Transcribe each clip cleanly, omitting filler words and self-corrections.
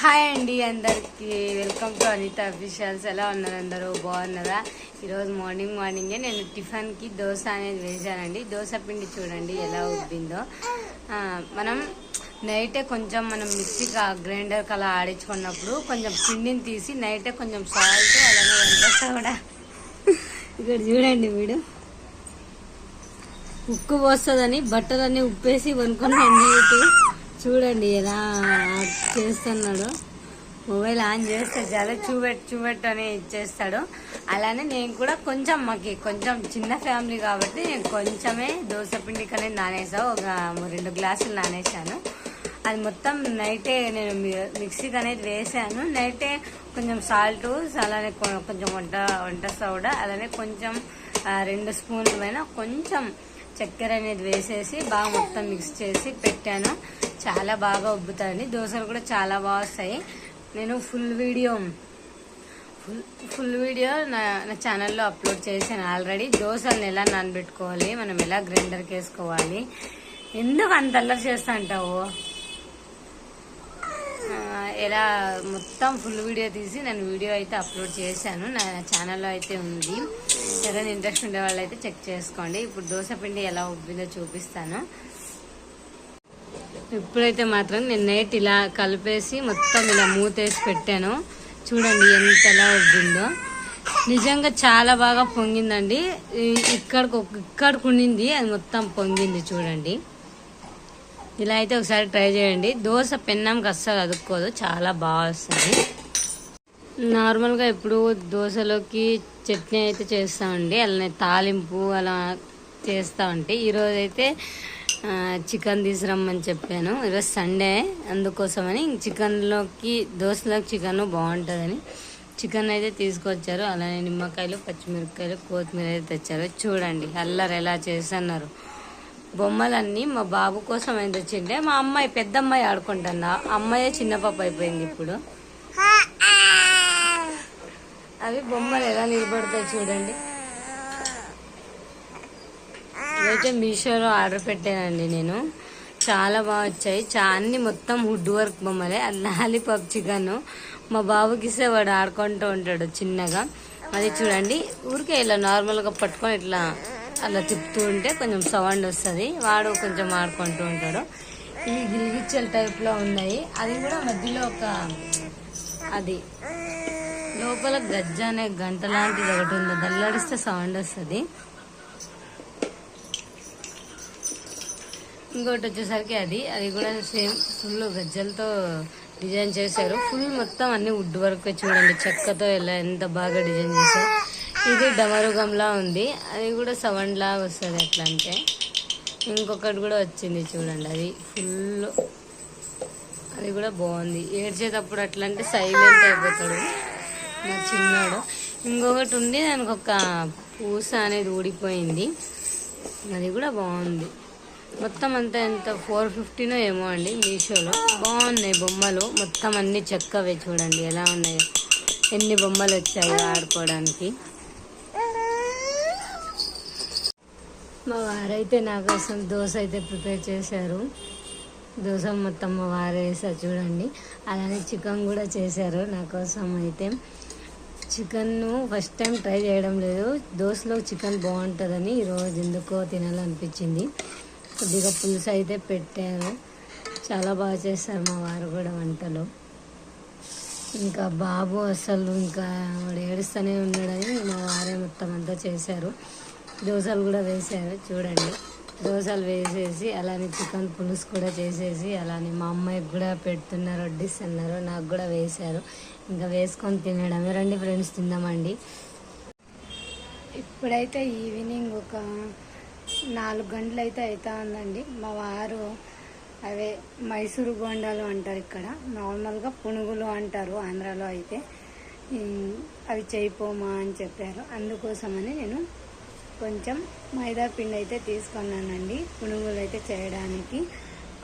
Hi అండి అందరికి welcome to Anitha officials. ఎలా ఉన్నారు అందరూ? బాగున్నారా? ఈరోజు మార్నింగే నేను టిఫిన్కి దోశ అనేది వేసానండి. దోశ పిండి చూడండి ఎలా ఉబ్బిందో. మనం నైటే కొంచెం మనం మిక్సీకి గ్రైండర్కి అలా ఆడించుకున్నప్పుడు కొంచెం పిండిని తీసి నైటే కొంచెం సాల్ట్ అలానే వంట కూడా ఇక్కడ చూడండి వీడు ఉక్కు పోస్తుందని బట్టలన్నీ ఉప్పేసి వనుకున్నాను. చూడండి ఎలా చేస్తున్నాడు. మొబైల్ ఆన్ చేస్తే చాలా చూపెట్టు అని ఇచ్చేస్తాడు. అలానే నేను కూడా కొంచెం మాకు కొంచెం చిన్న ఫ్యామిలీ కాబట్టి నేను కొంచెమే దోశ పిండికి అనేది నానేసా. ఒక 2 గ్లాసులు నానేసాను. అది మొత్తం నైటే నేను మిక్సీకి అనేది వేసాను. నైటే కొంచెం సాల్ట్ అలానే కొంచెం వంట సోడా అలానే కొంచెం 2 స్పూన్ల పైన కొంచెం చక్కెర అనేది వేసేసి బాగా మొత్తం మిక్స్ చేసి పెట్టాను. చాలా బాగా ఉబ్బుతాయండి. దోశలు కూడా చాలా బాగా వస్తాయి. నేను ఫుల్ వీడియో నా ఛానల్లో అప్లోడ్ చేశాను ఆల్రెడీ. దోశలను ఎలా నానబెట్టుకోవాలి, మనం ఎలా గ్రైండర్కి వేసుకోవాలి, ఎందుకు అంత అల్లరి చేస్తా అంటావు, ఎలా మొత్తం ఫుల్ వీడియో తీసి నేను వీడియో అయితే అప్లోడ్ చేశాను. నా ఛానల్లో అయితే ఉంది. ఎవరైనా ఇంట్రెస్ట్ ఉండే వాళ్ళు అయితే చెక్ చేసుకోండి. ఇప్పుడు దోశ పిండి ఎలా ఉబ్బిందో చూపిస్తాను. ఇప్పుడైతే మాత్రం నేను నైట్ ఇలా కలిపేసి మొత్తం ఇలా మూతేసి పెట్టాను. చూడండి ఎంతలా ఉబ్బిందో. నిజంగా చాలా బాగా పొంగిందండి. ఇక్కడికి ఉండింది, అది మొత్తం పొంగింది. చూడండి ఇలా అయితే ఒకసారి ట్రై చేయండి. దోశ పెన్నంకి అస్సలు అదుక్కోదు, చాలా బాగా వస్తుంది. నార్మల్గా ఇప్పుడు దోశలోకి చట్నీ అయితే చేస్తామండి, అలానే తాలింపు అలా చేస్తామంటే. ఈరోజు అయితే చికెన్ తీసుకురమ్మని చెప్పాను. ఈరోజు సండే, అందుకోసమని చికెన్లోకి దోశలోకి చికెన్ బాగుంటుందని చికెన్ అయితే తీసుకొచ్చారు. అలానే నిమ్మకాయలు, పచ్చిమిరపకాయలు, కొత్తిమీర అయితే తెచ్చారు. చూడండి అల్లరి ఎలా చేస్తున్నారు. బొమ్మలన్నీ మా బాబు కోసం అయితే వచ్చిండే. మా అమ్మాయి పెద్ద అమ్మాయి ఆడుకుంటున్నా, అమ్మాయే చిన్న పాప అయిపోయింది ఇప్పుడు. అవి బొమ్మలు ఎలా నిలబడతాయి చూడండి. ఇవైతే మీషోలో ఆర్డర్ పెట్టానండి నేను. చాలా బాగా వచ్చాయి. అన్ని మొత్తం వుడ్ వర్క్ బొమ్మలే. అది లాలీపాప్ చికెన్ మా బాబుకి ఇస్తే వాడు ఆడుకుంటూ ఉంటాడు చిన్నగా. అది చూడండి ఊరికే ఇలా నార్మల్గా పట్టుకొని ఇట్లా అలా తిప్పుతూ ఉంటే కొంచెం సౌండ్ వస్తుంది. వాడు కొంచెం ఆడుకుంటూ ఉంటాడు. ఇవి గిల్గిచ్చల టైప్లో ఉన్నాయి. అది కూడా మధ్యలో అది లోపల గజ్జ అనే గంట లాంటిది ఒకటి ఉంది, దల్లాడిస్తే సౌండ్ వస్తుంది. ఇంకోటి వచ్చేసరికి అది కూడా సేమ్ ఫుల్ గజ్జలతో డిజైన్ చేశారు. ఫుల్ మొత్తం అన్ని వుడ్ వర్క్. చూడండి చెక్కతో ఎంత బాగా డిజైన్ చేశారు. ఇది డమరుగంలా ఉంది, అది కూడా సౌండ్ లాగా వస్తుంది. ఎట్లా అంటే ఇంకొకటి కూడా వచ్చింది చూడండి, అది ఫుల్, అది కూడా బాగుంది. ఏడ్చేటప్పుడు అట్లా అంటే సైలెంట్ అయిపోతాడు నా చిన్నాడు. ఇంకొకటి ఉంది, దానికి ఒక పూస అనేది ఊడిపోయింది, అది కూడా బాగుంది. మొత్తం అంతా ఎంత 450నో ఏమో అండి మీషోలో. బాగున్నాయి బొమ్మలు, మొత్తం అన్ని చెక్కవే. చూడండి ఎలా ఉన్నాయో, ఎన్ని బొమ్మలు వచ్చాయో ఆడుకోవడానికి. మా వారైతే నా కోసం దోశ అయితే ప్రిపేర్ చేశారు. దోశ మొత్తం మా వారు వేసారు చూడండి. అలానే చికెన్ కూడా చేశారు నా కోసం. అయితే చికెన్ ఫస్ట్ టైం ట్రై చేయడం లేదు, దోశలో చికెన్ బాగుంటుందని ఈరోజు ఎందుకో తినాలనిపించింది. కొద్దిగా పులుసు అయితే పెట్టారు. చాలా బాగా చేస్తారు మా వారు కూడా వంటలు. ఇంకా బాబు అసలు ఇంకా వాడు ఏడుస్తూనే ఉన్నాడని మా వారే మొత్తం అంతా చేశారు. దోశలు కూడా వేశారు చూడండి. దోశలు వేసేసి అలానే చికెన్ పులుసు కూడా చేసేసి అలానే మా అమ్మాయికి కూడా పెడుతున్నారు, వడ్డిస్తున్నారు. నాకు కూడా వేశారు. ఇంకా వేసుకొని తినడమే. రండి ఫ్రెండ్స్ తిందామండి. ఇప్పుడైతే ఈవినింగ్ ఒక 4 గంటలు అయితే అవుతా ఉందండి. మా వారు అవే మైసూరు బోండాలు అంటారు, ఇక్కడ నార్మల్గా పునుగులు అంటారు ఆంధ్రాలో. అయితే అవి చేయిపోమా అని చెప్పారు. అందుకోసమని నేను కొంచెం మైదా పిండి అయితే తీసుకున్నానండి. పునుగులు అయితే చేయడానికి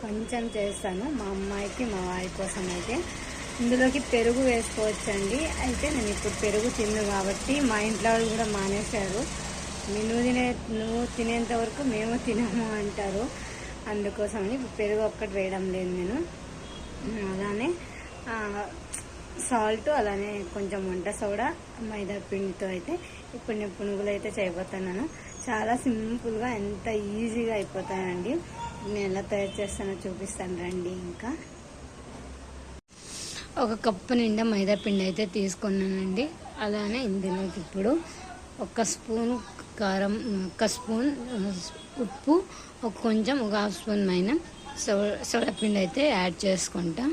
కొంచెం చేస్తాను, మా అమ్మాయికి మా వారి కోసం. అయితే ఇందులోకి పెరుగు వేసుకోవచ్చండి. అయితే నేను ఇప్పుడు పెరుగు తిన్ను కాబట్టి మా ఇంట్లో వాళ్ళు కూడా మానేశారు. నువ్వు తినేంత వరకు మేము తినము అంటారు. అందుకోసమని పెరుగు ఒక్కటి వేయడం లేదు నేను. అలానే సాల్ట్ అలానే కొంచెం వంట సోడా మైదా పిండితో అయితే ఇప్పుడు నేను పునుగులు అయితే చేయబోతున్నాను. చాలా సింపుల్గా ఎంత ఈజీగా అయిపోతాయండి. నేను ఎలా తయారు చేస్తానో చూపిస్తాను రండి. ఇంకా ఒక కప్పు నిండా మైదా పిండి అయితే తీసుకున్నానండి. అలానే ఇందులోకి ఇప్పుడు ఒక స్పూన్ కారం, ఒక స్పూన్ ఉప్పు, కొంచెం ఒక హాఫ్ స్పూన్ మైన సోడా పిండి అయితే యాడ్ చేసుకుంటా.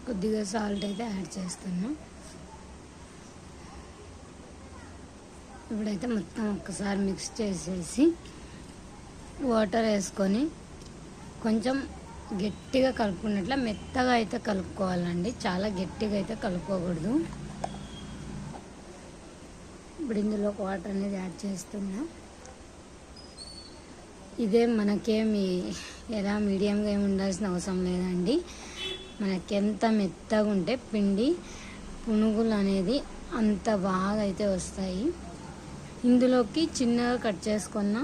కొద్దిగా సాల్ట్ అయితే యాడ్ చేస్తున్నా. ఇప్పుడైతే మొత్తం ఒక్కసారి మిక్స్ చేసేసి వాటర్ వేసుకొని కొంచెం గట్టిగా కలుపుకున్నట్ల మెత్తగా అయితే కలుపుకోవాలండి. చాలా గట్టిగా అయితే కలుపుకోకూడదు. ఇప్పుడు ఇందులో వాటర్ అనేది యాడ్ చేస్తున్నా. ఇదే మనకేమి ఎలా మీడియంగా ఏమి ఉండాల్సిన అవసరం లేదండి. మనకెంత మెత్తగా ఉంటే పిండి పునుగులు అనేది అంత బాగా అయితే వస్తాయి. ఇందులోకి చిన్నగా కట్ చేసుకున్న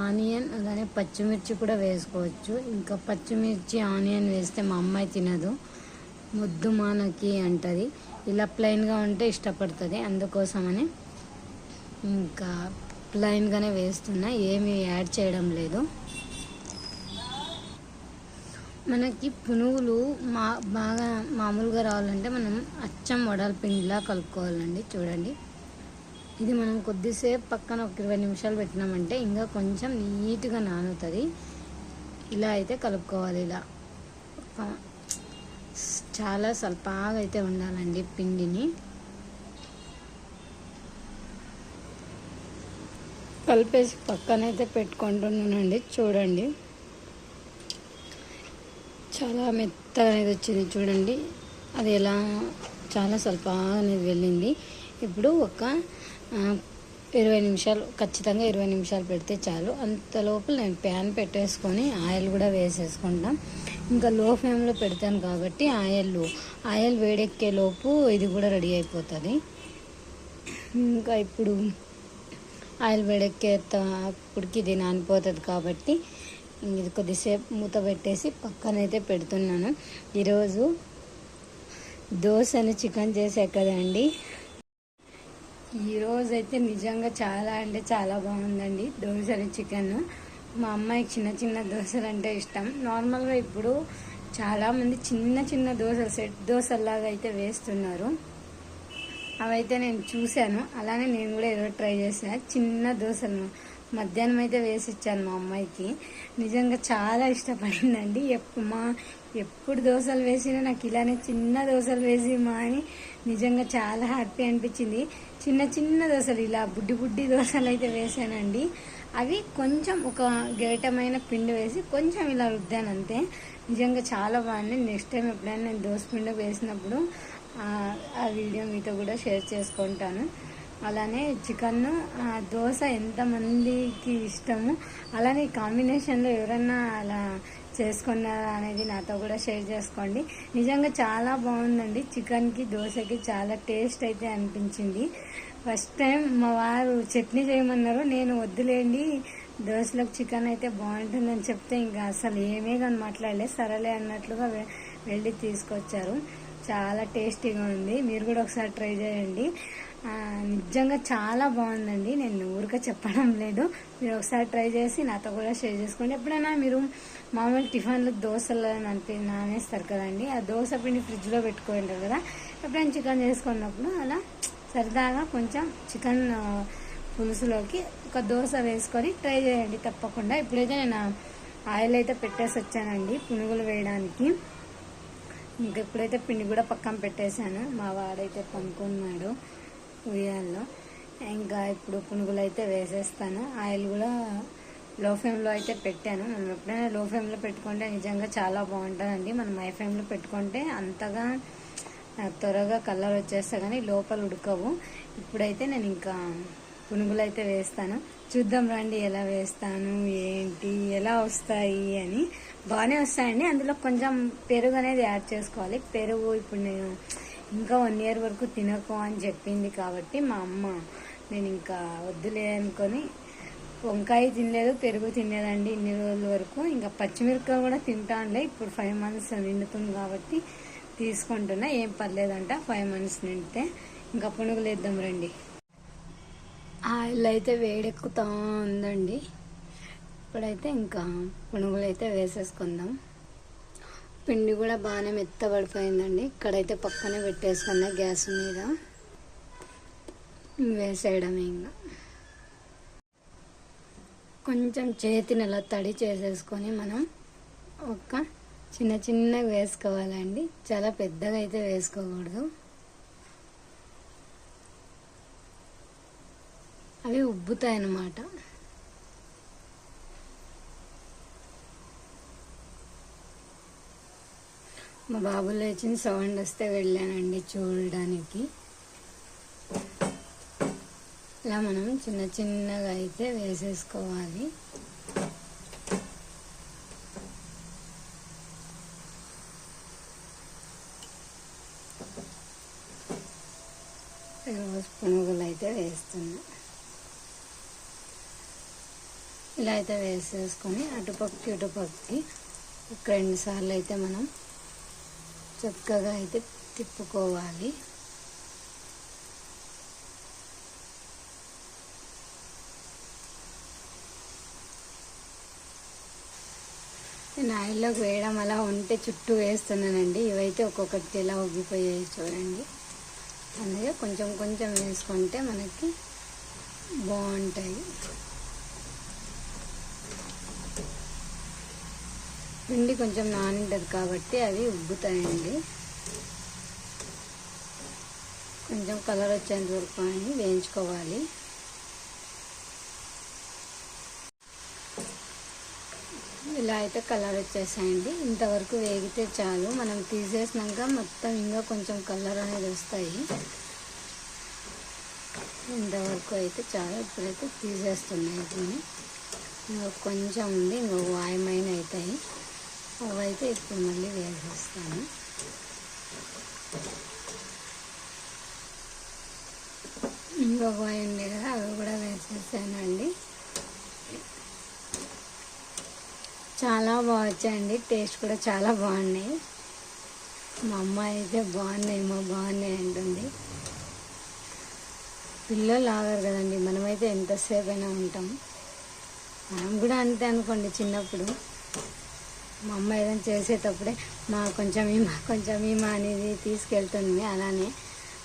ఆనియన్ అలానే పచ్చిమిర్చి కూడా వేసుకోవచ్చు. ఇంకా పచ్చిమిర్చి ఆనియన్ వేస్తే మా అమ్మాయి తినదు, ముద్దు మానకి అంటది. ఇలా ప్లెయిన్గా ఉంటే ఇష్టపడుతుంది, అందుకోసమని ఇంకా ప్లెయిన్గానే వేస్తున్నా, ఏమీ యాడ్ చేయడం లేదు. మనకి పునుగులు బాగా మామూలుగా రావాలంటే మనం అచ్చం వడల పిండిలా కలుపుకోవాలండి. చూడండి, ఇది మనం కొద్దిసేపు పక్కన ఒక 20 నిమిషాలు పెట్టినామంటే ఇంకా కొంచెం నీట్గా నానుతుంది. ఇలా అయితే కలుపుకోవాలి. ఇలా చాలా స్వల్పగా అయితే ఉండాలండి పిండిని. కలిపేసి పక్కనైతే పెట్టుకుంటున్నానండి. చూడండి, చాలా మెత్తగా అనేది వచ్చింది. చూడండి, అది ఎలా చాలా స్వల్పగా అనేది వెళ్ళింది. ఇప్పుడు ఒక 20 నిమిషాలు, ఖచ్చితంగా 20 నిమిషాలు పెడితే చాలు. అంతలోపు నేను ప్యాన్ పెట్టేసుకొని ఆయిల్ కూడా వేసేసుకుంటాం. ఇంకా లో ఫ్లేమ్లో పెడతాను కాబట్టి ఆయిల్ వేడెక్కే లోపు ఇది కూడా రెడీ అయిపోతుంది. ఇంకా ఇప్పుడు ఆయిల్ వేడెక్కేటప్పటికి ఇది నానిపోతుంది కాబట్టి ఇది కొద్దిసేపు మూత పెట్టేసి పక్కనైతే పెడుతున్నాను. ఈరోజు దోశని చికెన్ చేసే కదండి. ఈరోజైతే నిజంగా చాలా అంటే చాలా బాగుందండి దోశలు చికెన్. మా అమ్మాయికి చిన్న చిన్న దోశలు అంటే ఇష్టం. నార్మల్గా ఇప్పుడు చాలామంది చిన్న చిన్న దోశలు, సెట్ దోశల్లాగా అయితే వేస్తున్నారు. అవైతే నేను చూశాను, అలానే నేను కూడా ఈరోజు ట్రై చేశాను. చిన్న దోశలు మధ్యాహ్నం అయితే వేసి ఇచ్చాను మా అమ్మాయికి. నిజంగా చాలా ఇష్టపడిందండి. ఎప్పుడు దోశలు వేసినా నాకు ఇలానే చిన్న దోశలు వేసి మా అని నిజంగా చాలా హ్యాపీ అనిపించింది. చిన్న చిన్న దోశలు, ఇలా బుడ్డి దోశలు అయితే వేసానండి. అవి కొంచెం ఒక గరిటమైన పిండి వేసి కొంచెం ఇలా రుద్దాను అంతే. నిజంగా చాలా బాగుంది. నెక్స్ట్ టైం ఎప్పుడైనా నేను దోశ పిండి వేసినప్పుడు ఆ వీడియో మీతో కూడా షేర్ చేసుకుంటాను. అలానే చికెన్ దోశ ఎంతమందికి ఇష్టము, అలానే కాంబినేషన్లో ఎవరన్నా అలా చేసుకున్నారా అనేది నాతో కూడా షేర్ చేసుకోండి. నిజంగా చాలా బాగుందండి. చికెన్కి దోశకి చాలా టేస్ట్ అయితే అనిపించింది. ఫస్ట్ టైం మా వారు చట్నీ చేయమన్నారు, నేను వద్దులేండి దోశలకు చికెన్ అయితే బాగుంటుందని చెప్తే ఇంకా అసలు ఏమీ కానీ మాట్లాడలేదు. సరేలే అన్నట్లుగా వెళ్ళి తీసుకొచ్చారు. చాలా టేస్టీగా ఉంది. మీరు కూడా ఒకసారి ట్రై చేయండి. నిజంగా చాలా బాగుందండి. నేను ఊరికే చెప్పడం లేదు, మీరు ఒకసారి ట్రై చేసి నాతో కూడా షేర్ చేసుకోండి. ఎప్పుడైనా మీరు మామూలు టిఫిన్లకు దోశలు నానేస్తారు కదండి, ఆ దోశ పిండి ఫ్రిడ్జ్లో పెట్టుకుంటారు కదా, ఎప్పుడైనా చికెన్ చేసుకున్నప్పుడు అలా సరదాగా కొంచెం చికెన్ పులుసులోకి ఒక దోశ వేసుకొని ట్రై చేయండి తప్పకుండా. ఇప్పుడైతే నేను ఆయిల్ అయితే పెట్టేసి వచ్చానండి పునుగులు వేయడానికి. ఇంకా ఇప్పుడైతే పిండి కూడా పక్కన పెట్టేశాను. మా వాడైతే పనుకున్నాడు ఉయ్యాల్లో. ఇంకా ఇప్పుడు పునుగులు అయితే వేసేస్తాను. ఆయిల్ కూడా లో ఫ్లేమ్లో అయితే పెట్టాను. మనం ఎప్పుడైనా లో ఫ్లేమ్లో పెట్టుకుంటే నిజంగా చాలా బాగుంటుందండి. మనం హై ఫ్లేమ్లో పెట్టుకుంటే అంతగా త్వరగా కలర్ వచ్చేస్తా కానీ లోపల ఉడకవు. ఇప్పుడైతే నేను ఇంకా పునుగులు అయితే వేస్తాను. చూద్దాం రండి ఎలా వేస్తాను, ఏంటి, ఎలా వస్తాయి అని. బాగానే వస్తాయండి. అందులో కొంచెం పెరుగు అనేది యాడ్ చేసుకోవాలి. పెరుగు ఇప్పుడు నేను ఇంకా 1 year వరకు తినకు అని చెప్పింది కాబట్టి మా అమ్మ నేను ఇంకా వద్దులే అనుకొని వంకాయ తినలేదు, పెరుగు తినలేదండి ఇన్ని రోజుల వరకు. ఇంకా పచ్చిమిరపకాయ కూడా తింటానులే, ఇప్పుడు 5 months నిండుతుంది కాబట్టి తీసుకుంటున్నా. ఏం పర్లేదంట 5 months నిండితే. ఇంకా పునుగులు వేద్దాం రండి. ఆయిల్ అయితే వేడెక్కుతా ఉందండి. ఇప్పుడైతే ఇంకా పునుగులు అయితే వేసేసుకుందాం. పిండి కూడా బాగానే మెత్తబడిపోయిందండి. ఇక్కడైతే పక్కనే పెట్టేసుకున్నా గ్యాస్ మీద, వేసేయడమే. ఇంకా కొంచెం చేతిని అలా తడి చేసేసుకొని మనం ఒక చిన్న చిన్నగా వేసుకోవాలండి. చాలా పెద్దగా అయితే వేసుకోకూడదు, అవి ఉబ్బుతాయి అన్నమాట. మా బాబు లేచిన సౌండ్ వస్తే వెళ్ళానండి చూడడానికి. ఇలా మనం చిన్న చిన్నగా అయితే వేసేసుకోవాలి. రోజు పునుగులు అయితే వేస్తున్నా. ఇలా అయితే వేసేసుకొని అటుపక్కకి ఇటుపక్కకి ఒక 2 సార్లు అయితే మనం చక్కగా అయితే తిప్పుకోవాలి. నేను ఆయిల్లోకి వేయడం అలా ఉంటే చుట్టూ వేస్తున్నానండి. ఇవైతే ఒక్కొక్కటి ఇలా ఉబ్బిపోయాయి చూడండి. అందుకే కొంచెం కొంచెం వేసుకుంటే మనకి బాగుంటాయి. పిండి కొంచెం నానింటది కాబట్టి అవి ఉబ్బుతాయండి. కొంచెం కలర్ వచ్చేంత వరకు అని వేయించుకోవాలి. ఇలా అయితే కలర్ వచ్చేసాయండి. ఇంతవరకు వేగితే చాలు. మనం తీసేసినాక మొత్తం ఇంకా కొంచెం కలర్ అనేది వస్తాయి. ఇంతవరకు అయితే చాలు. ఇప్పుడైతే తీసేస్తున్నాయి. ఇంకా కొంచెం ఉంది, ఇంకా వాయమైన అవుతాయి. అవైతే ఇప్పుడు మళ్ళీ వేసేస్తాను. ఇంకొక వాయి ఉంది కదా, అవి కూడా వేసేసానండి. చాలా బాగా వచ్చాయండి. టేస్ట్ కూడా చాలా బాగున్నాయి. మా అమ్మాయి అయితే బాగున్నాయి అంటుంది. పిల్లలు ఆగరు కదండి, మనమైతే ఎంతసేపు అయినా ఉంటాం. మనం కూడా అంతే అనుకోండి. చిన్నప్పుడు మా అమ్మ ఏదైనా చేసేటప్పుడే కొంచెం ఈమా అనేది తీసుకెళ్తుంది. అలానే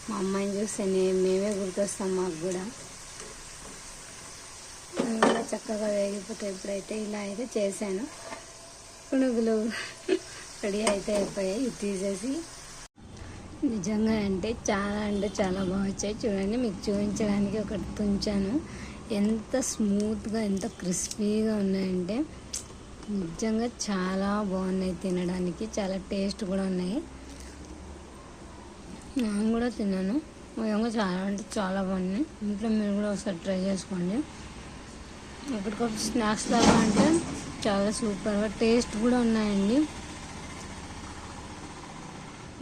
మా అమ్మాయిని చూస్తే మేమే గుర్తొస్తాం. మాకు కూడా చక్కగా వేగిపోతే ఇప్పుడైతే ఇలా అయితే చేశాను. పునుగులు రెడీ అయితే అయిపోయాయి. తీసేసి నిజంగా అంటే చాలా బాగా వచ్చాయి. చూడండి, మీకు చూపించడానికి ఒకటి తుంచాను. ఎంత స్మూత్గా ఎంత క్రిస్పీగా ఉన్నాయంటే నిజంగా చాలా బాగున్నాయి. తినడానికి చాలా టేస్ట్ కూడా ఉన్నాయి. నేను కూడా తిన్నాను. నిజంగా చాలా అంటే చాలా బాగున్నాయి. ఇంట్లో మీరు కూడా ఒకసారి ట్రై చేసుకోండి. ఇప్పటికొక స్నాక్స్ లాగా అంటే చాలా సూపర్గా టేస్ట్ కూడా ఉన్నాయండి.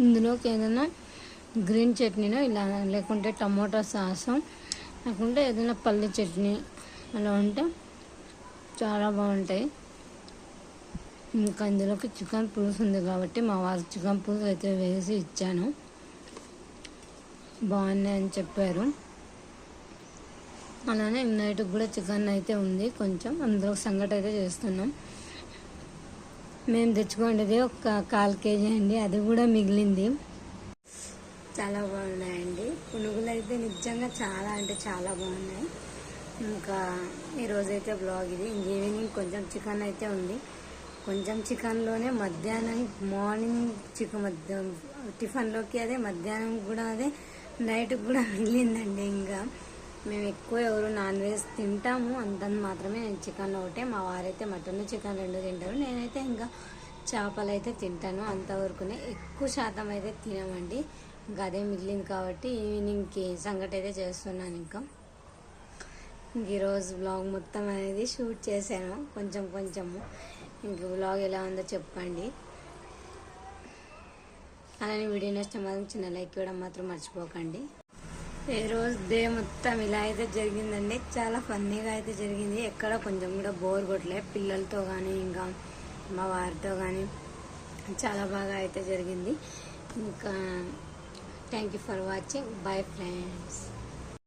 ఇందులోకి ఏదైనా గ్రీన్ చట్నీనో ఇలా, లేకుంటే టమోటా సాసం, లేకుంటే ఏదైనా పల్లి చట్నీ అలా ఉంటే చాలా బాగుంటాయి. ఇంకా ఇందులోకి చికెన్ పులుసు ఉంది కాబట్టి మా వారికి చికెన్ పులుసు అయితే వేసి ఇచ్చాను. బాగున్నాయని చెప్పారు. అలానే నైట్కి కూడా చికెన్ అయితే ఉంది కొంచెం, అందులో సంగటి అయితే చేస్తున్నాం. మేము తెచ్చుకోండి ఒక 1/4 kg అండి, అది కూడా మిగిలింది. చాలా బాగున్నాయండి పునుగులు అయితే. నిజంగా చాలా అంటే చాలా బాగున్నాయి. ఇంకా ఈరోజైతే బ్లాగ్ ఇది. ఈవినింగ్ కొంచెం చికెన్ అయితే ఉంది. కొంచెం చికెన్లోనే మధ్యాహ్నం మార్నింగ్ టిఫిన్లోకి అదే, మధ్యాహ్నం కూడా అదే, నైట్కి కూడా మిగిలిందండి. ఇంకా మేము ఎక్కువ ఎవరు నాన్ వెజ్ తింటాము అంతంత మాత్రమే. నేను చికెన్ ఒకటే, మా వారైతే మటన్ చికెన్ 2 తింటారు. నేనైతే ఇంకా చేపలు అయితే తింటాను. అంతవరకునే, ఎక్కువ శాతం అయితే తినమండి. ఇంకా అదే మిగిలింది కాబట్టి ఈవినింగ్కి సంగటి అయితే చేస్తున్నాను. ఇంకా ఈరోజు బ్లాగ్ మొత్తం అనేది షూట్ చేశాను కొంచెము. ఇంక బ్లాగ్ ఎలా ఉందో చెప్పండి. అలానే వీడియో నష్టం మాత్రం చిన్న లైక్ ఇవ్వడం మాత్రం మర్చిపోకండి. ఈ రోజు డే మొత్తం ఇలా అయితే జరిగిందండి. చాలా ఫన్నీగా అయితే జరిగింది. ఎక్కడ కొంచెం కూడా బోర్ కొట్టలే. పిల్లలతో కానీ ఇంకా మా వారితో కానీ చాలా బాగా అయితే జరిగింది. ఇంకా thank you for watching. Bye friends.